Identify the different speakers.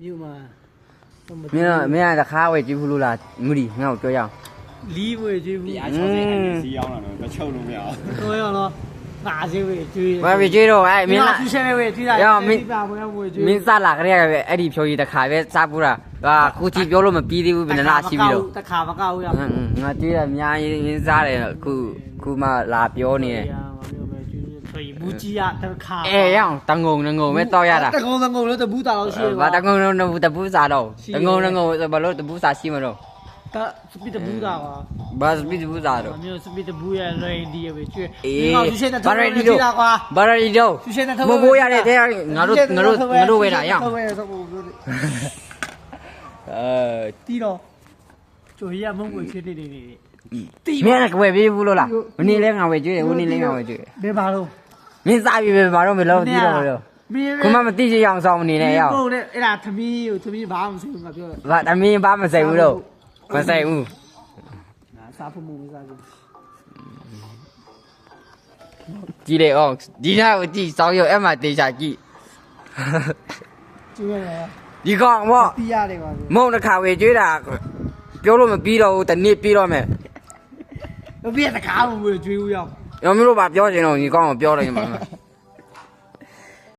Speaker 1: မြို့မှာ
Speaker 2: မင်းကတခါဝယ်ကြည့်ဘူးလို့လားငူဒီငါ့ကိုပြောရအောင်
Speaker 1: လီးဝေကျွေးဘူး
Speaker 3: အား60အဲ့ဒီစီရောက်လာတော့ချုပ်လို့မရအောင်
Speaker 1: တော့ရောနော်ငါစေးဝေကျွေး
Speaker 2: ဘာဖြစ်ကြွေးတော့အဲ့မင်းလား
Speaker 1: သူရှင်းနေဝေကျွေးတာပါဘယ်ဝေကျွေး
Speaker 2: မင်းစလာကြရပဲအဲ့ဒီဖြိုကြီးတခါပဲစားပူတာဟာခုချီပြောလို့မပြီးသေးဘူးဘယ်နှလားရှိပြီတော့
Speaker 1: တခါမကောက်ဘူးရ
Speaker 2: ငါကြွေးတာအများကြီးရင်းစားတယ်ခုမှလာပြောနေတယ်
Speaker 1: ဆိုရင်ဘူးကြီးရတခါ
Speaker 2: အေးရအောင်တငုံပဲတောက်ရတာ
Speaker 1: တကုံလို့တဘူးတာလို့ရှိရ
Speaker 2: ဘာတငုံတပူးစားတော့တငုံဘာလို့တပူးစားရှိမတော့
Speaker 1: တစပီတဘူးတာပါ
Speaker 2: ဘာစပီတပူးစားတော့
Speaker 1: မျိုးစပီတဘူးရလိုင်းဒီရပဲကျွေး
Speaker 2: အေး
Speaker 1: သူရှင်းတဲ့ဘာရီတော့ကွာ
Speaker 2: ဘာရီတော့
Speaker 1: သူရှင်းတဲ့
Speaker 2: မဘိုးရတဲ့ငါတို့ဝဲတာရအောင်
Speaker 1: တီးတော့ကျိုရမုံကိုချစ်နေတီး
Speaker 2: မင်းကဝယ်ပြေးဘူးလို့လားမင်းလည်းငါဝယ်ကျွေးတယ်ဦးနေလည်းငါဝယ်ကျွေးတယ်
Speaker 1: ဘယ်ပါလို့
Speaker 2: မင်းစားပြီပဲဘာတော့မလို့ပြီးတော့ခုမှမသိချင်အောင်ဆောင်နေနဲ့ရအောင်
Speaker 1: ဟုတ်တယ်အဲ့ဒါသမီးကိုသမီးဘာမှမသိဘူးငါပြောတယ်
Speaker 2: ဘာတမင်းဘာမဆိုင်ဘူးတော့မဆိုင်ဘူး
Speaker 1: ငါစားဖို့မစားဘူး
Speaker 2: ကြည့်လေအောင်ဒီနာကိုကြည့်စောင်းရုပ်အဲ့မှာတေချာကြည့်
Speaker 1: ကျွေးရတယ်
Speaker 2: ဒီကောင်ပေါ့
Speaker 1: တီးရတယ်ကွာ
Speaker 2: မုံတစ်ခါဝယ်ကျွေးတာပြောလို့မပြီးတော့ဘူးတနည်းပြီးတော့မယ်
Speaker 1: ဘယ်ပြတကားဘူးကျွေးဦးရအောင်
Speaker 2: ရောမျိုးတို့ဘာပြောချင်တော့ဒီကောင်ကိုပြောတယ်ညီမ